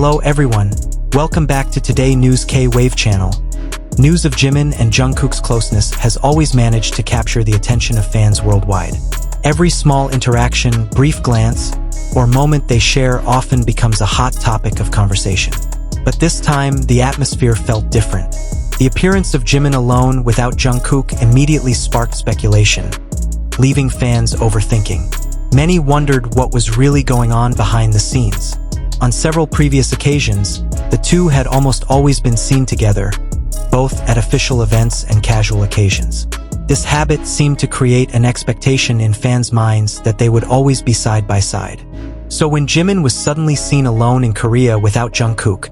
Hello everyone, welcome back to Today News K-Wave channel. News of Jimin and Jungkook's closeness has always managed to capture the attention of fans worldwide. Every small interaction, brief glance, or moment they share often becomes a hot topic of conversation. But this time, the atmosphere felt different. The appearance of Jimin alone without Jungkook immediately sparked speculation, leaving fans overthinking. Many wondered what was really going on behind the scenes. On several previous occasions, the two had almost always been seen together, both at official events and casual occasions. This habit seemed to create an expectation in fans' minds that they would always be side by side. So when Jimin was suddenly seen alone in Korea without Jungkook,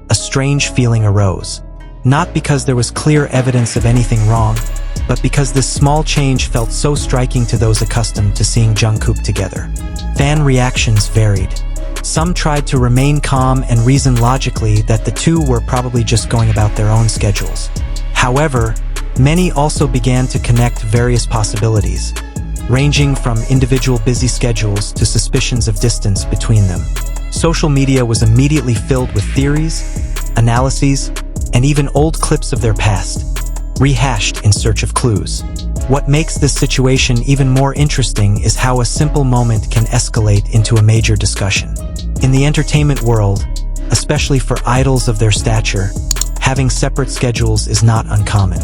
a strange feeling arose. Not because there was clear evidence of anything wrong, but because this small change felt so striking to those accustomed to seeing Jungkook together. Fan reactions varied. Some tried to remain calm and reason logically that the two were probably just going about their own schedules. However, many also began to connect various possibilities, ranging from individual busy schedules to suspicions of distance between them. Social media was immediately filled with theories, analyses, and even old clips of their past, rehashed in search of clues. What makes this situation even more interesting is how a simple moment can escalate into a major discussion. In the entertainment world, especially for idols of their stature, having separate schedules is not uncommon.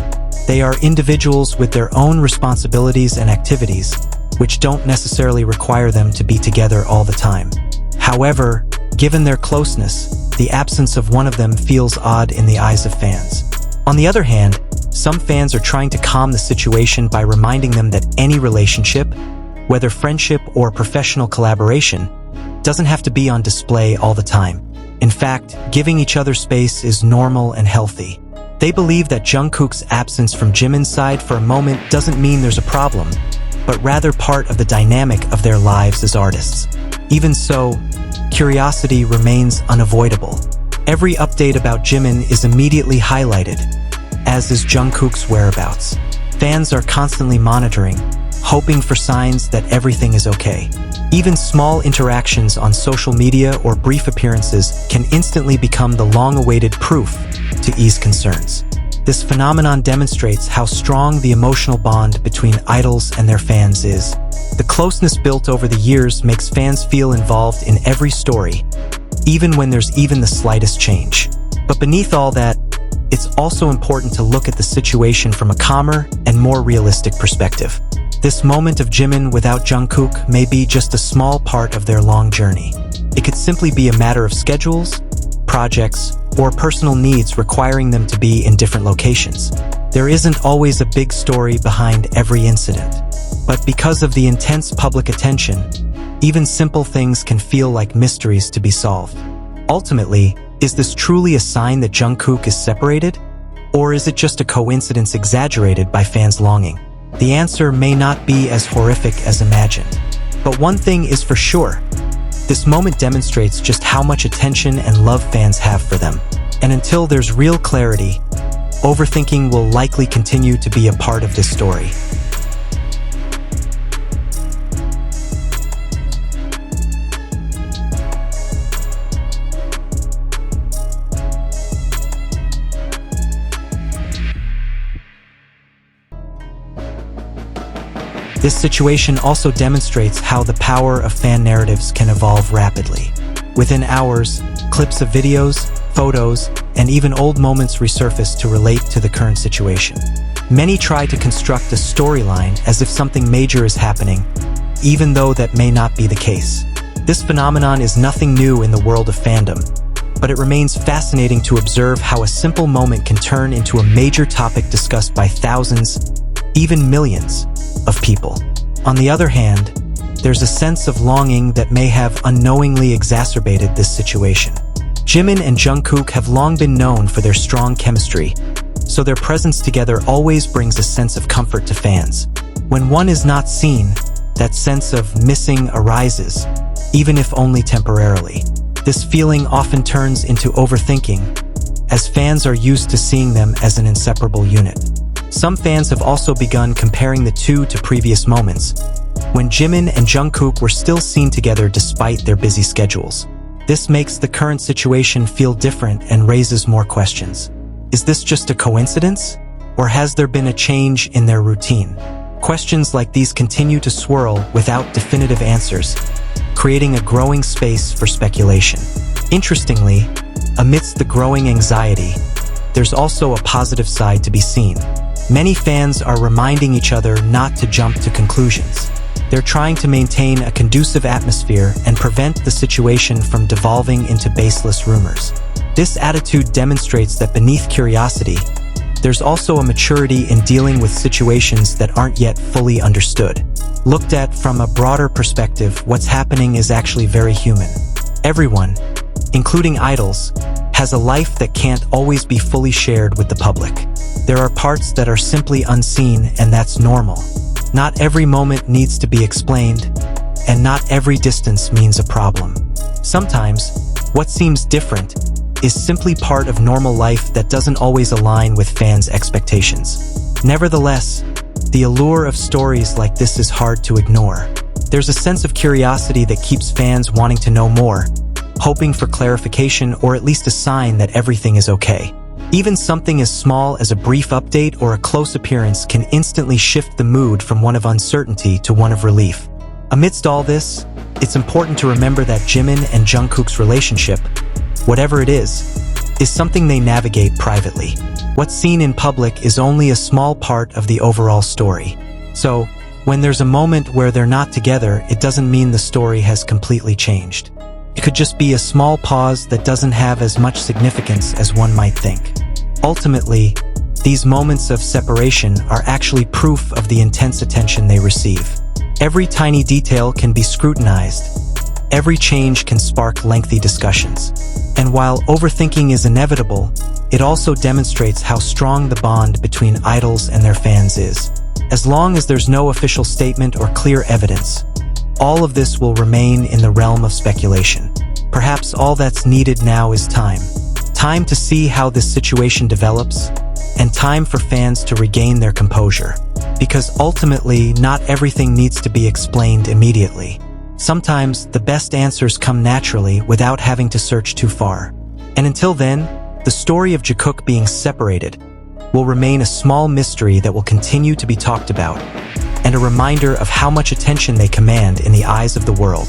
They are individuals with their own responsibilities and activities, which don't necessarily require them to be together all the time. However, given their closeness, the absence of one of them feels odd in the eyes of fans. On the other hand, some fans are trying to calm the situation by reminding them that any relationship, whether friendship or professional collaboration, doesn't have to be on display all the time. In fact, giving each other space is normal and healthy. They believe that Jungkook's absence from Jimin's side for a moment doesn't mean there's a problem, but rather part of the dynamic of their lives as artists. Even so, curiosity remains unavoidable. Every update about Jimin is immediately highlighted, as is Jungkook's whereabouts. Fans are constantly monitoring, hoping for signs that everything is okay. Even small interactions on social media or brief appearances can instantly become the long-awaited proof to ease concerns. This phenomenon demonstrates how strong the emotional bond between idols and their fans is. The closeness built over the years makes fans feel involved in every story, even when there's even the slightest change. But beneath all that, it's also important to look at the situation from a calmer and more realistic perspective. This moment of Jimin without Jungkook may be just a small part of their long journey. It could simply be a matter of schedules, projects, or personal needs requiring them to be in different locations. There isn't always a big story behind every incident. But because of the intense public attention, even simple things can feel like mysteries to be solved. Ultimately, is this truly a sign that Jungkook is separated? Or is it just a coincidence exaggerated by fans' longing? The answer may not be as horrific as imagined. But one thing is for sure, this moment demonstrates just how much attention and love fans have for them. And until there's real clarity, overthinking will likely continue to be a part of this story. This situation also demonstrates how the power of fan narratives can evolve rapidly. Within hours, clips of videos, photos, and even old moments resurface to relate to the current situation. Many try to construct a storyline as if something major is happening, even though that may not be the case. This phenomenon is nothing new in the world of fandom, but it remains fascinating to observe how a simple moment can turn into a major topic discussed by thousands, even millions, of people. On the other hand, there's a sense of longing that may have unknowingly exacerbated this situation. Jimin and Jungkook have long been known for their strong chemistry, so their presence together always brings a sense of comfort to fans. When one is not seen, that sense of missing arises, even if only temporarily. This feeling often turns into overthinking, as fans are used to seeing them as an inseparable unit. Some fans have also begun comparing the two to previous moments, when Jimin and Jungkook were still seen together despite their busy schedules. This makes the current situation feel different and raises more questions. Is this just a coincidence? Or has there been a change in their routine? Questions like these continue to swirl without definitive answers, creating a growing space for speculation. Interestingly, amidst the growing anxiety, there's also a positive side to be seen. Many fans are reminding each other not to jump to conclusions. They're trying to maintain a conducive atmosphere and prevent the situation from devolving into baseless rumors. This attitude demonstrates that beneath curiosity, there's also a maturity in dealing with situations that aren't yet fully understood. Looked at from a broader perspective, what's happening is actually very human. Everyone, including idols, has a life that can't always be fully shared with the public. There are parts that are simply unseen, and that's normal. Not every moment needs to be explained, and not every distance means a problem. Sometimes, what seems different is simply part of normal life that doesn't always align with fans' expectations. Nevertheless, the allure of stories like this is hard to ignore. There's a sense of curiosity that keeps fans wanting to know more, hoping for clarification or at least a sign that everything is okay. Even something as small as a brief update or a close appearance can instantly shift the mood from one of uncertainty to one of relief. Amidst all this, it's important to remember that Jimin and Jungkook's relationship, whatever it is something they navigate privately. What's seen in public is only a small part of the overall story. So, when there's a moment where they're not together, it doesn't mean the story has completely changed. It could just be a small pause that doesn't have as much significance as one might think. Ultimately, these moments of separation are actually proof of the intense attention they receive. Every tiny detail can be scrutinized. Every change can spark lengthy discussions. And while overthinking is inevitable, it also demonstrates how strong the bond between idols and their fans is. As long as there's no official statement or clear evidence, all of this will remain in the realm of speculation. Perhaps all that's needed now is time. Time to see how this situation develops, and time for fans to regain their composure. Because ultimately, not everything needs to be explained immediately. Sometimes, the best answers come naturally without having to search too far. And until then, the story of Jikook being separated will remain a small mystery that will continue to be talked about, and a reminder of how much attention they command in the eyes of the world.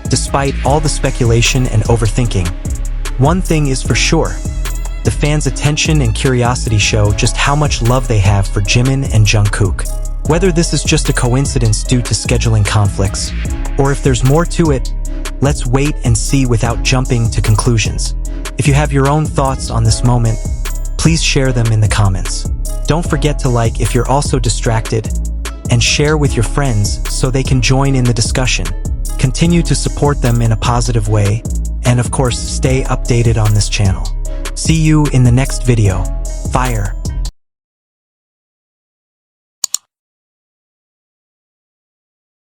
Despite all the speculation and overthinking, one thing is for sure. The fans' attention and curiosity show just how much love they have for Jimin and Jungkook. Whether this is just a coincidence due to scheduling conflicts, or if there's more to it, let's wait and see without jumping to conclusions. If you have your own thoughts on this moment, please share them in the comments. Don't forget to like if you're also distracted, and share with your friends so they can join in the discussion. Continue to support them in a positive way, and of course, stay updated on this channel. See you in the next video. Fire!